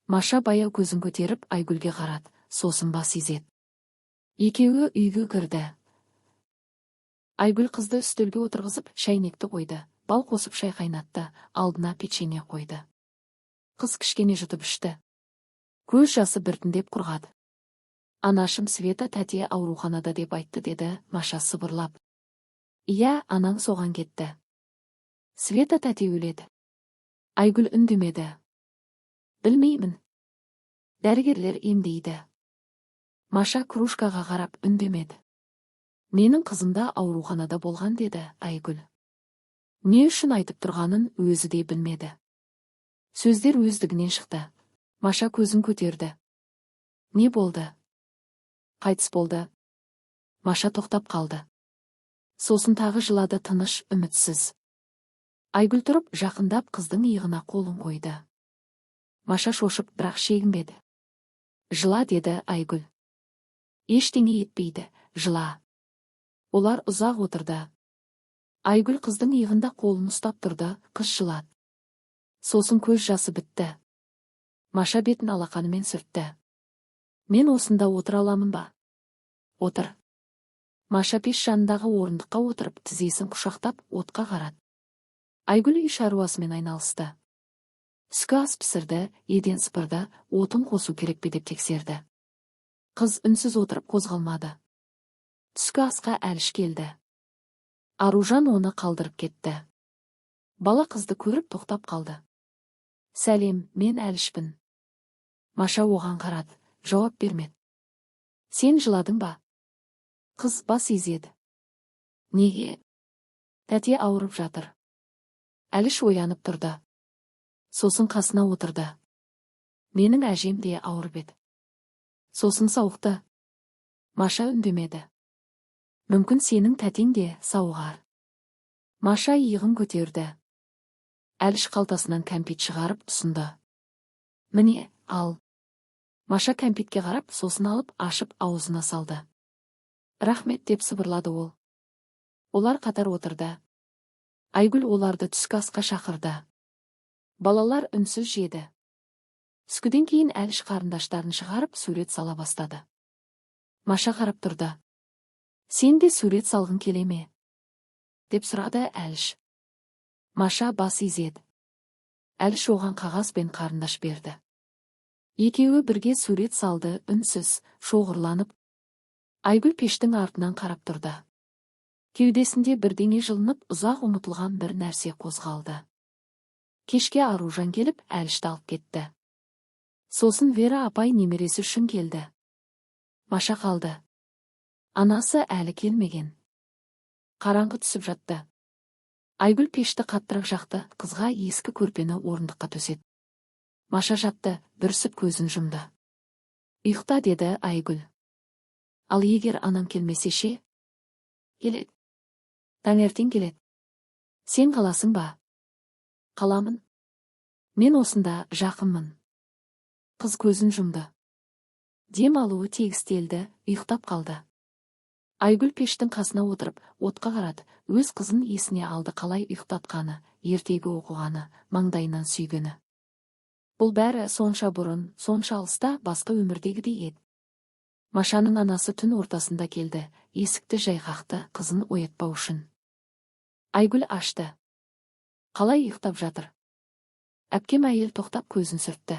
Маша баяу көзін көтеріп Айгүлге қарады, сосын бас изеді. Екеуі үйге кірді. Айгүл қызды үстелге отырғызып, шайнекті қойды, бал қосып шай қайнатты, алдына печенье қойды. Қыз кішкене жұтып ішті. Көз жасы біртіндеп құрғады. Анашым Света тәте ауруханада деп айтты, деді Маша сыбырлап. Иә, анаң соған кетті. Света тәте өледі. Айгүл үндемеді. Білмеймін. Дәрігерлер емдейді. Маша кружкаға қарап үндемеді. Менің қызымда ауруханада болған, деді Айгүл. Не үшін айтып тұрғанын өзі де білмеді. Сөздер өздігінен шықты. Маша көзін көтерді. Не болды? Қайтыс болды. Маша тоқтап қалды. Сосын тағы жылады, тыныш, үмітсіз. Айгүл тұрып, жақындап қыздың иығына қолын қойды. Маша шошып, бірақ шегінбеді. Жыла, деді Айгүл. Ештеңе етпейді, жыла. Олар ұзақ отырды. Айгүл қыздың иығында қолын ұстап тұрды, қыз жылады. Сосын көз жасы бітті. Маша бетін алақанымен сүртті. Мен осында отыра аламын ба? Отыр. Маша пеш жанындағы орындыққа отырып, тізесін құшақтап, отқа қарады. Айгүл үй шаруасымен айналысты. Түскі ас пісірді, еден сыпырды, отын қосу керек пе деп тексерді. Қыз үнсіз отырып қозғалмады. Түскі асқа Әліш келді. Аружан оны қалдырып кетті. Бала қызды көріп тоқтап қалды. Сәлем, мен Әлішпін. Маша оған қарады, жауап бермеді. Сен жыладың ба? Қыз бас изеді. Неге? Тәте ауырып жатыр. Әліш оянып тұрды. Сосын қасына отырды. Менің әжем де ауырып еді. Сосын сауықты. Маша үндемеді. Мүмкін сенің тәтең де сауығар. Маша иығын көтерді. Әліш қалтасынан кәмпит шығарып ұсынды. Міне, ал. Маша кәмпитке қарап, сосын алып, ашып, аузына салды. Рахмет, деп сыбырлады ол. Олар қатар отырды. Айгүл оларды түскі асқа шақырды. Балалар үнсіз жеді. Түскіден кейін Әліш қарындаштарын шығарып, сурет сала бастады. Маша қарап тұрды. Сен де сурет салғың келе ме? Деп сұрады Әліш. Маша бас изеді. Әліш оған қағаз бен қарындаш берді. Екеуі бірге сурет салды, үнсіз, шоғырланып. Айгүл пештің артынан қарап тұрды. Кеудесінде бірдеңе жылынып, ұзақ ұмытылған бір нәрсе қозғалды. Кешке Аружан келіп, Әлішті алып кетті. Сосын Вера апай немересі үшін келді. Маша қалды. Анасы әлі келмеген. Қараңғы түсіп жатты. Айгүл пешті қаттырақ жақты, қызға ескі көрпені орындыққа төседі. Маша жатты, бүрсіп көзін жұмды. Ұйықта, деді Айгүл. Ал егер анам келмесе ше? Келеді. Таңертең келеді. Сен қаласың ба? Қаламын. Мен осында жақынмын. Қыз көзін жұмды. Дем алуы тегістелді, ұйықтап қалды. Айгүл пештің қасына отырып, отқа қарады, өз қызын есіне алды, қалай ұйықтатқаны, ертегі оқығаны, маңдайынан сүйгені. Бұл бәрі сонша бұрын, сонша алыста, басқа өмірдегідей еді. Машаның анасы түн ортасында келді, есікті жайғақты, қызын оятпау үшін. Айгүл ашты. Қалай ұйықтап жатыр? Әпкем әйел тоқтап көзін сүртті.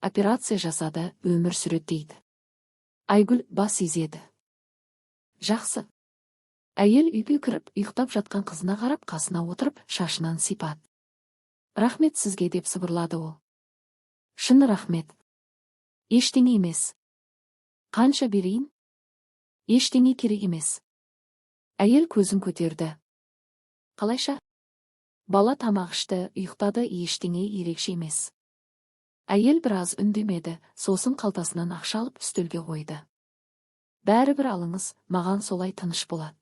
Операция жасады, өмір сүреді дейді. Айгүл бас изеді. Жақсы. Әйел үйге кіріп, ұйықтап жатқан қызына қарап, қасына отырып, шашынан сипады. Рахмет сізге, деп сыбырлады ол. Шын рахмет. Ештеңе емес. Қанша берейін? Ештеңе керек емес. Әйел көзін көтерді. Қалайша? Бала тамақ ішті, ұйықтады, ештеңе ерекше емес. Әйел біраз үндемеді, сосын қалтасынан ақша алып үстелге қойды. Бәрібір алыңыз, маған солай тыныш болады.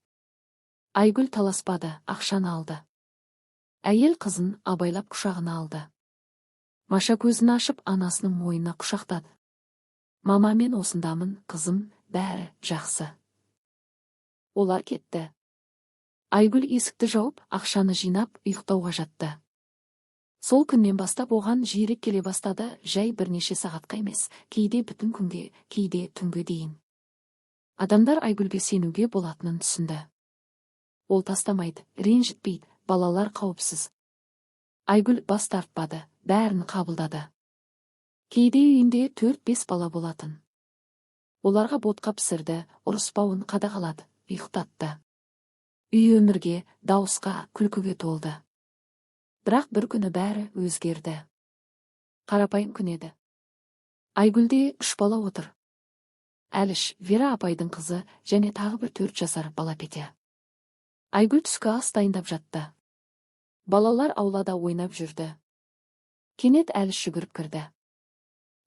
Айгүл таласпады, ақшаны алды. Әйел қызын абайлап құшағына алды. Маша көзін ашып, анасының мойнына құшақтады. Мама, мен осындамын, қызым, бәрі жақсы. Олар кетті. Айгүл есікті жауып, ақшаны жинап, ұйықтауға жатты. Сол күннен бастап оған жиірек келе бастады, жай бірнеше сағатқа емес, кейде бүтін күнге, кейде түнге дейін. Адамдар Айгүлге сенуге болатынын түсінді. Ол тастамайды, ренжітпейді, балалар қауіпсіз. Айгүл бас тартпады, бәрін қабылдады. Кейде үйінде 4-5 бала болатын. Оларға ботқа пісірді, ұрыспауын қадағалады, ұйықтатты. Үй өмірге, дауысқа, күлкіге толды. Бірақ бір күні бәрі өзгерді. Қарапайым күн еді. Айгүлде 3 бала отыр. Әліш, Вера апайдың қызы, және тағы бір 4 жасар бала Петя. Айгүл түскі ас дайындап жатты. Балалар аулада ойнап жүрді. Кенет Әліш жүгіріп кірді.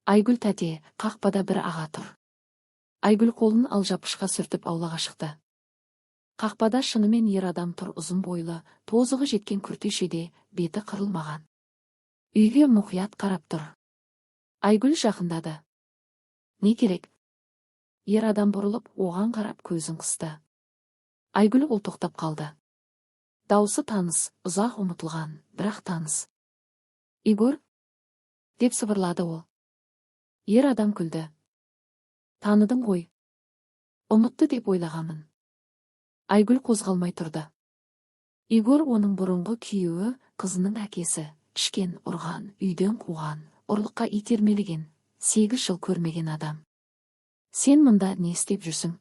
Айгүл, тәте, қақпада бір аға тұр. Айгүл қолын алжапқышқа сүртіп аулаға шықты. Қақпада шынымен ер адам тұр, ұзын бойлы, тозығы жеткен күртешеде, беті қырылмаған. Үйге мұқият қарап тұр. Айгүл жақындады. Не керек? Ер адам бұрылып, оған қарап көзін қысты. Айгүл ол тоқтап қалды. Даусы таныс, ұзақ ұмытылған, бірақ таныс. Игорь? Деп сыбырлады ол. Ер адам күлді. Таныдың ғой. Ұмытты деп ойлағанмын. Айгүл қозғалмай тұрды. Игорь оның бұрынғы күйеуі, қызының әкесі, ішкен, ұрған, үйден қуған, ұрлыққа итермелеген, 8 жыл көрмеген адам. Сен мұнда не істеп жүрсің?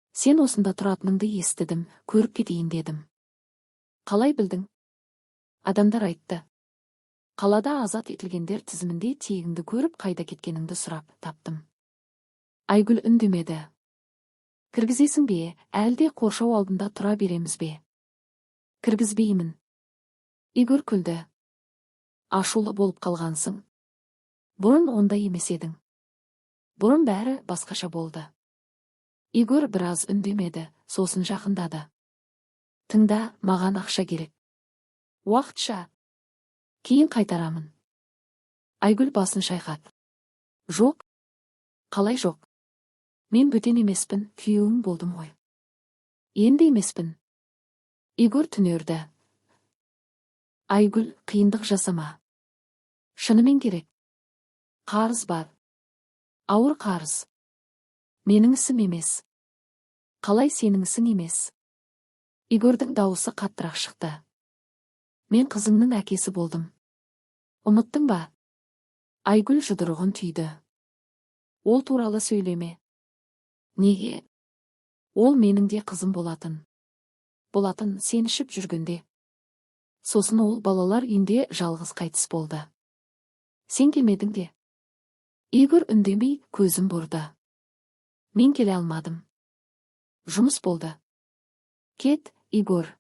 Сен осында тұратыныңды естідім, көріп кетейін дедім. Қалай білдің? Адамдар айтты. Қалада азат етілгендер тізімінде тегіңді көріп, қайда кеткеніңді сұрап таптым. Айгүл үндемеді. Кіргізесің бе, әлде қоршау алдында тұра береміз бе? Кіргізбеймін. Игорь күлді. Ашулы болып қалғансың. Бұрын ондай емес едің. Бұрын бәрі басқаша болды. Игорь біраз үндемеді, сосын жақындады. Тыңда, маған ақша керек. Уақытша. Кейін қайтарамын. Айгүл басын шайқады. Жоқ. Қалай жоқ? Мен бөтен емеспін, күйеуің болдым ғой. Енді емеспін. Игорь түнерді. Айгүл, қиындық жасама. Шынымен керек. Қарыз бар. Ауыр қарыз. Менің ісім емес. Қалай сенің ісің емес? Игорьдің дауысы қаттырақ шықты. Мен қызыңның әкесі болдым. Ұмыттың ба? Айгүл жұдырығын түйді. Ол туралы сөйлеме. Неге? Ол менің де қызым болатын. Болатын, сен ішіп жүргенде. Сосын ол балалар үйінде жалғыз қайтыс болды. Сен келмедің де. Игорь үндемей көзін бұрды. Мен келе алмадым. Жұмыс болды. Кет, Игорь.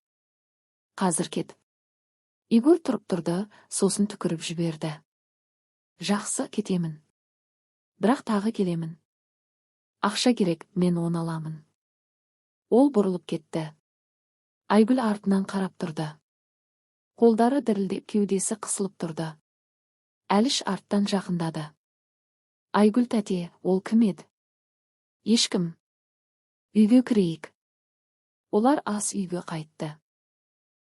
Қазір кет. Игорь тұрып тұрды, сосын түкіріп жіберді. Жақсы, кетемін. Бірақ тағы келемін. Ақша керек, мен оны аламын. Ол бұрылып кетті. Айгүл артынан қарап тұрды. Қолдары дірілдеп, кеудесі қысылып тұрды. Әліш арттан жақындады. Айгүл тәте, ол кім еді? Ешкім. Үйге кірейік. Олар ас үйге қайтты.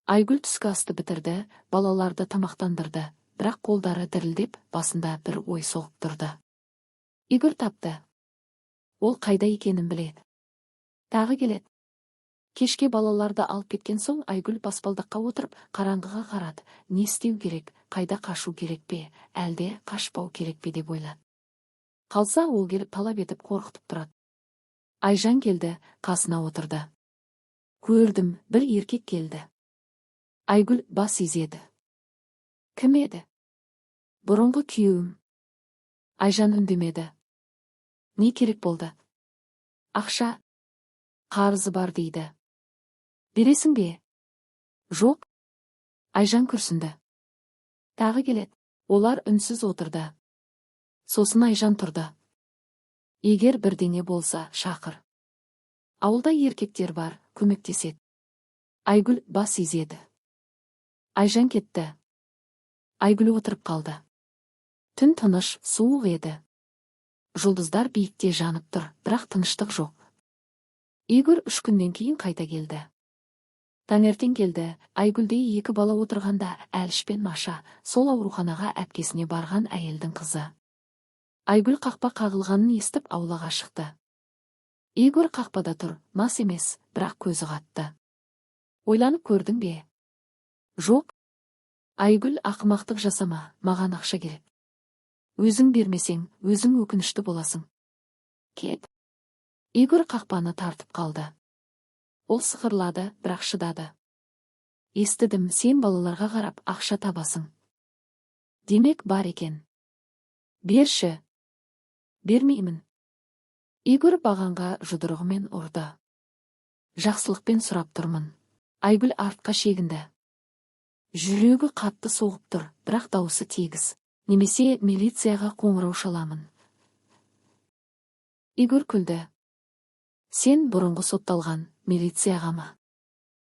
Айгүл түскі асты бітірді, балаларды тамақтандырды, бірақ қолдары дірілдеп, басында бір ой соғып тұрды. Игорь тапты. Ол қайда екенін біледі. Тағы келеді. Кешке балаларды алып кеткен соң Айгүл баспалдаққа отырып, қараңғыға қарады. Не істеу керек, қайда қашу керек пе, әлде қашпау керек пе деп ойлады. Қалса ол келіп талап етіп қорқытып тұрады. Айжан келді, қасына отырды. Көрдім, бір еркек келді. Айгүл бас изеді. Кім еді? Бұрынғы күйеуім. Айжан үндемеді. Не керек болды? Ақша. Қарызы бар дейді. Бересің бе? Жоқ. Айжан күрсінді. Тағы келеді. Олар үнсіз отырды. Сосын Айжан тұрды. Егер бірдеңе болса, шақыр. Ауылда еркектер бар, көмектеседі. Айгүл бас изеді. Айжан кетті. Айгүл отырып қалды. Түн тыныш, суық еді. Жұлдыздар биікте жанып тұр, бірақ тыныштық жоқ. Игорь 3 күннен кейін қайта келді. Таңертең келді, Айгүлде 2 бала отырғанда, Әліш пен Маша, сол ауруханаға әпкесіне барған әйелдің қызы. Айгүл қақпа қағылғанын естіп аулаға шықты. Игорь қақпада тұр, мас емес, бірақ көзі қатты. Ойланып көрдің бе? Жоқ. Айгүл, ақымақтық жасама, маған ақша керек. Өзің бермесең, өзің өкінішті боласың. Кет. Игорь қақпаны тартып қалды. Ол сықырлады, бірақ шыдады. Естідім, сен балаларға қарап ақша табасың. Демек бар екен. Берші. Бермеймін. Игорь бағанға жұдырығымен ұрды. Жақсылықпен сұрап тұрмын. Айгүл артқа шегінді. Жүрегі қатты соғып тұр, бірақ дауысы тегіс. Немесе милицияға қоңырау шаламын. Игорь күлді. Сен бұрынғы сотталған милицияға ма?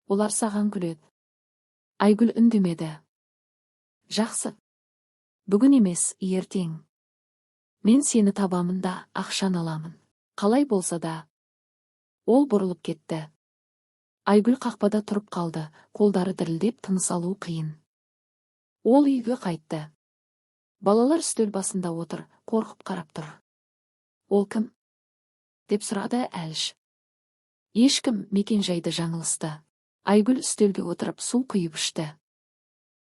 Олар саған күледі. Айгүл үндемеді. Жақсы. Бүгін емес, ертең. Мен сені табамын да ақшаны аламын. Қалай болса да. Ол бұрылып кетті. Айгүл қақпада тұрып қалды, қолдары дірілдеп, тыныс алу қиын. Ол үйге қайтты. Балалар үстел басында отыр, қорқып қарап тұр. Ол кім? Деп сұрады Әліш. Ешкім, мекен-жайды жаңылысты. Айгүл үстелге отырып су құйып ішті.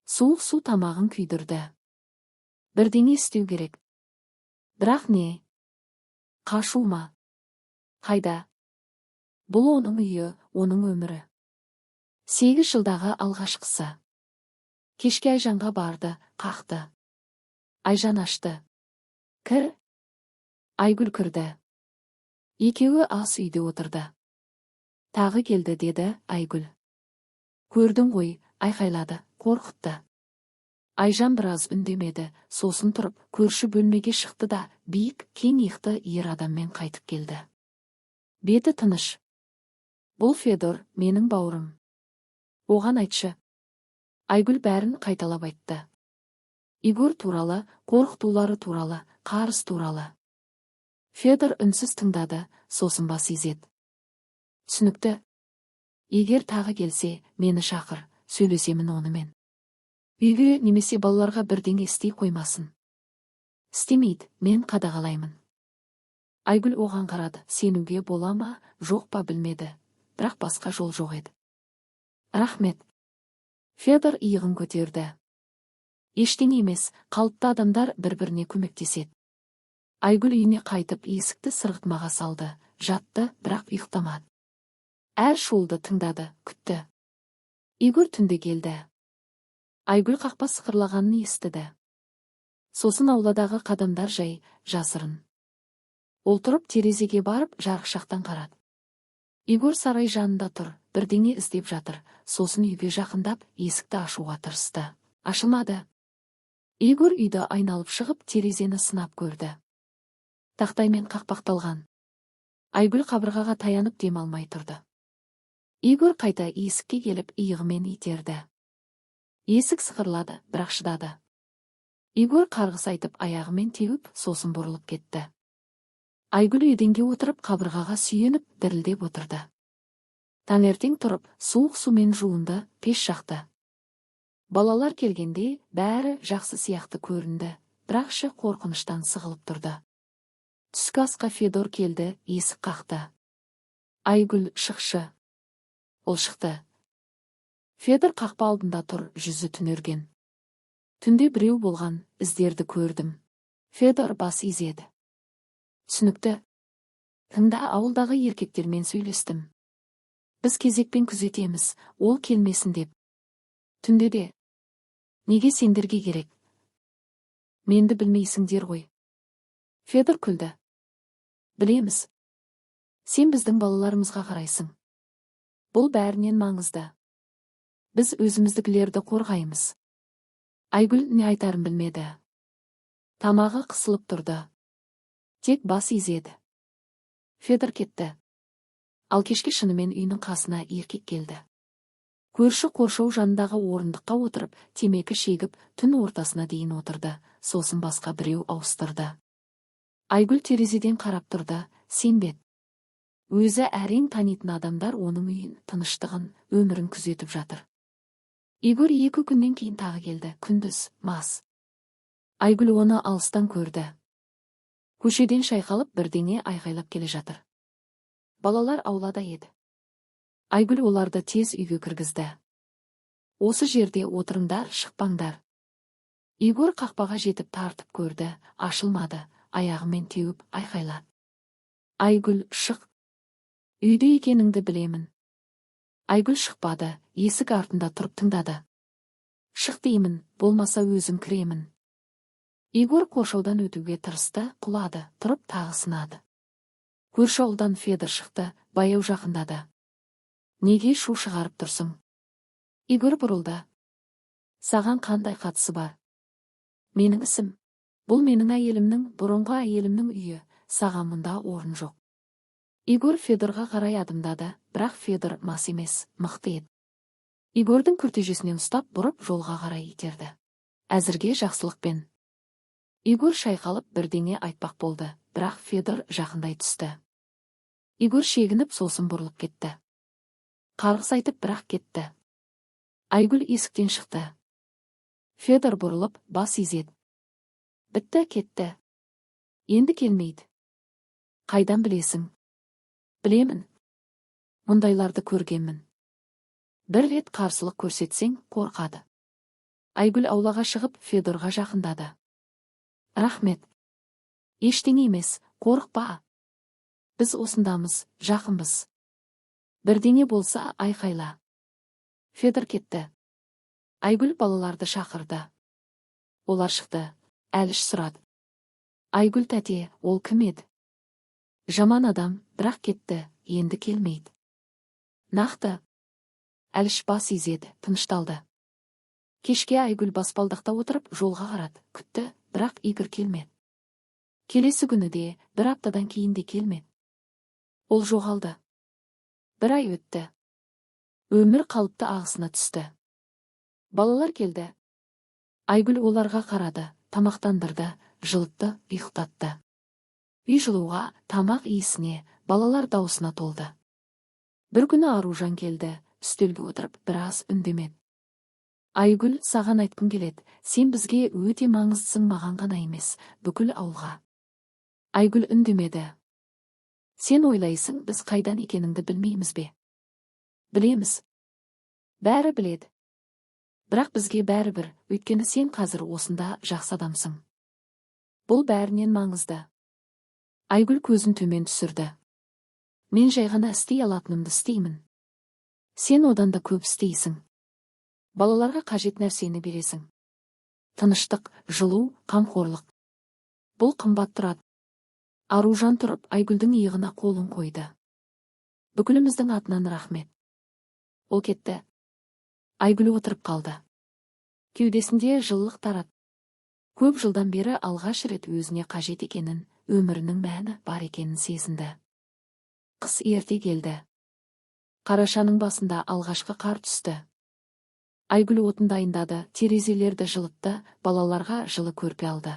Суық су тамағын күйдірді. Бірдеңе істеу керек. Бірақ не? Қашу ма? Қайда? Бұл оның үйі, оның өмірі. 8 жылдағы алғашқысы. Кешке Айжанға барды, қақты. Айжан ашты. Кір. Айгүл кірді. Екеуі ас үйде отырды. Тағы келді, деді Айгүл. Көрдің ғой, айқайлады, қорқытты. Айжан біраз үндемеді, сосын тұрып, көрші бөлмеге шықты да, биік, кең иықты ер адаммен қайтып келді. Беті тыныш. Бұл Федор, менің бауырым. Оған айтшы. Айгүл бәрін қайталап айтты. Игорь туралы, қорқытулары туралы, қарыз туралы. Федор үнсіз тыңдады, сосын бас изеді. Түсінікті. Егер тағы келсе, мені шақыр, сөйлесемін онымен. Үйге немесе балаларға бірдеңе істей қоймасын. Істемейді, мен қадағалаймын. Айгүл оған қарады, сенуге бола ма, жоқ па білмеді, бірақ басқа жол жоқ еді. Рахмет. Федор иығын көтерді. Ештеңе емес, қалыпты адамдар бір-біріне көмектеседі. Айгүл үйіне қайтып есікті сырғытмаға салды, жатты, бірақ ұйықтамады. Әр шуылды тыңдады, күтті. Игорь түнде келді. Айгүл қақпа сықырлағанын естіді. Сосын ауладағы қадамдар жай, жасырын. Ол тұрып терезеге барып жарықшақтан қарады. Игорь сарай жанында тұр, бірдеңе іздеп жатыр, сосын үйге жақындап, есікті ашуға тырысты. Ашылмады. Игорь үйді айналып шығып, терезені сынап көрді. Тақтаймен қақпақталған. Айгүл қабырғаға таянып дем алмай тұрды. Игорь қайта есікке келіп, иығымен итерді. Есік сықырлады, бірақ шыдады. Игорь қарғыс айтып, аяғымен теуіп, сосын бұрылып кетті. Айгүл еденге отырып, қабырғаға сүйеніп, дірілдеп отырды. Таңертең тұрып, суық сумен жуынды, пеш жақты. Балалар келгенде, бәрі жақсы сияқты көрінді, бірақ іші қорқыныштан сығылып тұрды. Түскі асқа Федор келді, есік қақты. Айгүл, шықшы. Ол шықты. Федор қақпа алдында тұр, жүзі түнерген. Түнде біреу болған, іздерді көрдім. Федор бас изеді. Түсінікті. Тыңда, ауылдағы еркектермен сөйлестім. Біз кезекпен күзетеміз, ол келмесін деп. Түнде де. Неге сендерге керек? Менді білмейсіңдер ғой. Федор күлді. Білеміз. Сен біздің балаларымызға қарайсың. Бұл бәрінен маңызды. Біз өзіміздікілерді қорғаймыз. Айгүл не айтарын білмеді. Тамағы қысылып тұрды. Тек бас изеді. Федор кетті. Ал кешке шынымен үйінің қасына еркек келді. Көрші қоршау жанындағы орындыққа отырып, темекі шегіп, түн ортасына дейін отырды, сосын басқа біреу ауыстырды. Айгүл терезеден қарап тұрды, сенбеді. Өзі әрең танитын адамдар оның үйін, тыныштығын, өмірін күзетіп жатыр. Игорь 2 күннен кейін тағы келді, күндіз, мас. Айгүл оны алыстан көрді. Көшеден шайқалып бірдеңе айғайлап келе жатыр. Балалар аулада еді. Айгүл оларды тез үйге кіргізді. Осы жерде отырыңдар, шықпаңдар. Игорь қақпаға жетіп тартып көрді, ашылмады, аяғымен теуіп айқайлады. Айгүл, шық. Үйде екеніңді білемін. Айгүл шықпады, есік артында тұрып тыңдады. Шық деймін, болмаса өзім кіремін. Игорь қоршаудан өтуге тырысты, құлады, тұрып тағы сынады. Көрші ауылдан Федор шықты, баяу жақындады. Неге шу шығарып тұрсың? Игорь бұрылды. Саған қандай қатысы бар? Менің ісім. Бұл менің әйелімнің, бұрынғы әйелімнің үйі. саған мұнда орын жоқ. Игорь Федорға қарай адымдады, бірақ Федор мас емес, мықты еді. Игорьдің күртежесінен ұстап бұрып жолға қарай итерді. Әзірге жақсылықпен. Игорь шайқалып бірдеңе айтпақ болды, бірақ Федор жақындай түсті. Игорь шегініп сосын бұрылып кетті. Қарғыс айтып бірақ кетті. Айгүл есіктен шықты. Федор бұрылып бас изеді. Бітті, кетті. Енді келмейді. Қайдан білесің? Білемін. Мұндайларды көргенмін. Бір рет қарсылық көрсетсең, қорқады. Айгүл аулаға шығып Федорға жақындады. Рахмет. Ештеңе емес, қорықпа. Біз осындамыз, жақынбыз. Бірдеңе болса айқайла. Федор кетті. Айгүл балаларды шақырды. Олар шықты. Әліш сұрады. Айгүл тәте, ол кім еді? Жаман адам, бірақ кетті, енді келмейді. Нақты. Әліш бас изеді, тынышталды. Кешке Айгүл баспалдақта отырып жолға қарады, күтті, бірақ Игорь келмеді. Келесі күні де, бір аптадан кейін де келмеді. Ол жоғалды. Бір ай өтті. Өмір қалыпты ағысына түсті. Балалар келді. Айгүл оларға қарады, тамақтандырды, жылытты, ұйықтатты. Үй жылуға, тамақ иісіне, балалар даусына толды. Бір күні Аружан келді, үстелге отырып біраз үндемеді. Айгүл, саған айтқым келеді, сен бізге өте маңыздысың, маған ғана емес, бүкіл ауылға. Айгүл үндемеді. Сен ойлайсың, біз қайдан екеніңді білмейміз бе? Білеміз. Бәрі біледі. Бірақ бізге бәрібір, өйткені сен қазір осында жақсы адамсың. Бұл бәрінен маңызды. Айгүл көзін төмен түсірді. Мен жай ғана істей алатынымды істеймін. Сен одан да көп істейсің. Балаларға қажет нәрсені бересің. Тыныштық, жылу, қамқорлық. Бұл қымбат тұрады. Аружан тұрып Айгүлдің иығына қолын қойды. Бүкіліміздің атынан рахмет. Ол кетті. Айгүл отырып қалды. Кеудесінде жылылық тарады. Көп жылдан бері алғаш рет өзіне қажет екенін, өмірінің мәні бар екенін сезінді. Қыс ерте келді. Қарашаның басында алғашқы қар түсті. Айгүл отын дайындады, терезелерді жылытты, балаларға жылы көрпе алды.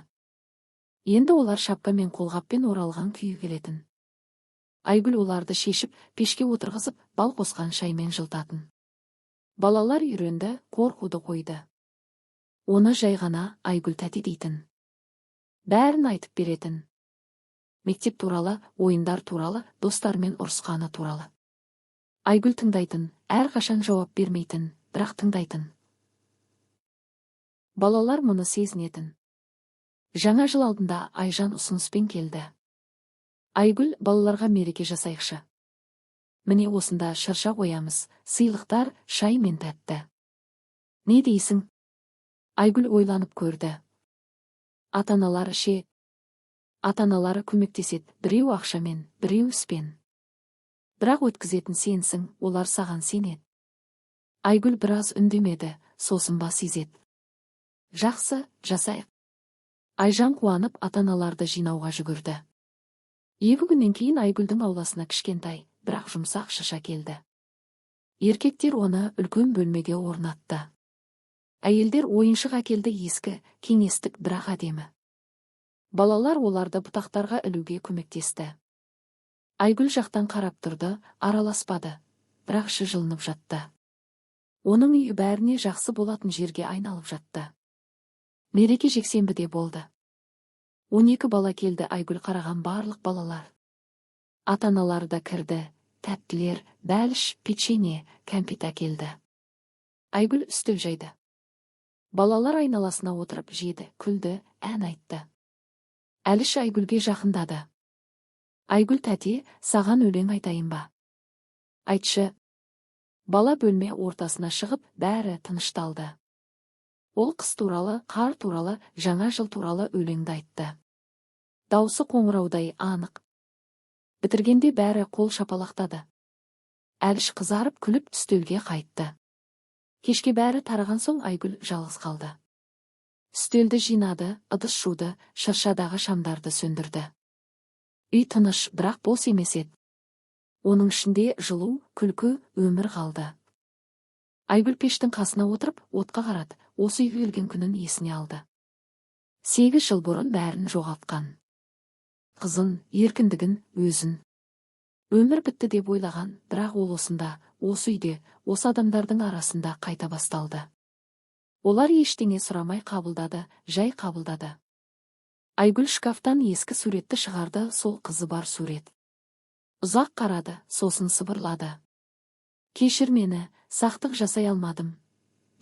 Енді олар шапка мен қолғаппен оралған күйі келетін. Айгүл оларды шешіп, пешке отырғызып, бал қосқан шаймен жылтатын. Балалар үйренді, қорқуды қойды. Оны жай ғана Айгүл тәте дейтін. Бәрін айтып беретін. Мектеп туралы, ойындар туралы, достармен ұрысқаны туралы. Айгүл тыңдайтын, әрқашан жауап бермейтін, бірақ тыңдайтын. Балалар мұны сезінетін. Жаңа жыл алдында Айжан ұсыныспен келді. Айгүл, балаларға мереке жасайықшы. Міне осында шырша қоямыз, сыйлықтар, шай мен тәтті. Не дейсің? Айгүл ойланып көрді. Ата-аналары ше? Ата-аналары көмектеседі, біреу ақшамен, біреу іспен. Бірақ өткізетін сенсің, олар саған сенеді. Айгүл біраз үндемеді, сосын бас изеді. Жақсы, жасайық. Айжан қуанып ата-аналарды жинауға жүгірді. 2 күннен кейін Айгүлдің ауласына кішкентай, бірақ жұмсақ шыша келді. Еркектер оны үлкен бөлмеге орнатты. Әйелдер ойыншық әкелді, ескі, кеңестік, бірақ әдемі. Балалар оларды бұтақтарға ілуге көмектесті. Айгүл жақтан қарап тұрды, араласпады, бірақ іші жылынып жатты. Оның үйі бәріне жақсы болатын жерге айналып жатты. Мереке жексенбіде болды. 12 бала келді, Айгүл қараған барлық балалар. Ата-аналары да кірді, тәттілер, бәліш, печенье, кәмпит әкелді. Айгүл үстел жайды. Балалар айналасына отырып жеді, күлді, ән айтты. Әліш Айгүлге жақындады. Айгүл тәте, саған өлең айтайын ба? Айтшы. Бала бөлме ортасына шығып, бәрі тынышталды. Ол қыс туралы, қар туралы, жаңа жыл туралы өлеңді айтты. Даусы қоңыраудай анық. Бітіргенде бәрі қол шапалақтады. Әліш қызарып күліп үстелге қайтты. Кешке бәрі тараған соң Айгүл жалғыз қалды. Үстелді жинады, ыдыс жуды, шыршадағы шамдарды сөндірді. Үй тыныш, бірақ бос емес еді. Оның ішінде жылу, күлкі, өмір қалды. Айгүл пештің қасына отырып, отқа қарады, осы үйге келген күнін есіне алды. 8 жыл бұрын бәрін жоғалтқан. Қызын, еркіндігін, өзін. Өмір бітті деп ойлаған, бірақ ол осында, осы үйде, осы адамдардың арасында қайта басталды. Олар ештеңе сұрамай қабылдады, жай қабылдады. Айгүл шкафтан ескі суретті шығарды, сол қызы бар сурет. Ұзақ қарады, сосын сыбырлады. Кешір мені, сақтық жасай алмадым.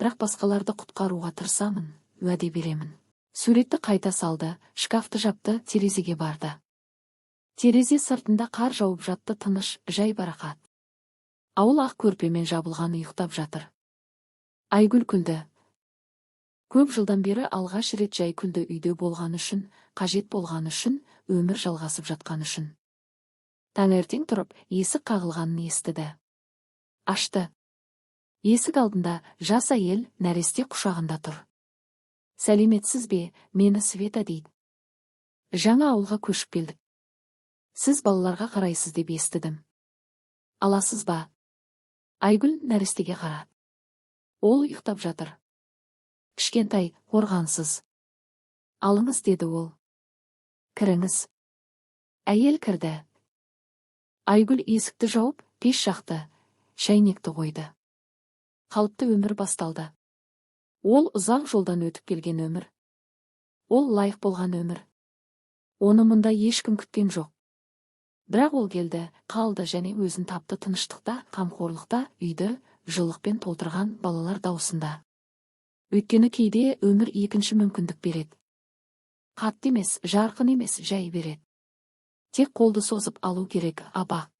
Бірақ басқаларды құтқаруға тырысамын, уәде беремін. Суретті қайта салды, шкафты жапты, терезеге барды. Терезе сыртында қар жауып жатты, тыныш, жай барақат. Ауыл ақ көрпемен жабылған ұйықтап жатыр. Айгүл күлді. Көп жылдан бері алғаш рет жай күлді, үйде болған үшін, қажет болған үшін, өмір жалғасып жатқан үшін. Таңертең тұрып, есік қағылғанын естіді. Ашты. Есік алдында жас әйел нәресте құшағында тұр. Сәлеметсіз бе, мені Света дейді. Жаңа ауылға көшіп келдік. Сіз балаларға қарайсыз деп естідім. Аласыз ба? Айгүл нәрестеге қарады. Ол ұйықтап жатыр. Кішкентай, қорғансыз. Алыңыз, деді ол. Кіріңіз. Әйел кірді. Айгүл есікті жауып, пеш жақты, шәйнекті қойды. Қалыпты өмір басталды. Ол ұзақ жолдан өтіп келген өмір. Ол лайық болған өмір. Оны мұнда ешкім күткен жоқ. Бірақ ол келді, қалды және өзін тапты, тыныштықта, қамқорлықта, үйді жылылықпен толтырған балалар даусында. Өйткені кейде өмір екінші мүмкіндік береді. Қатты емес, жарқын емес, жай береді. Тек қолды созып алу керек, аба.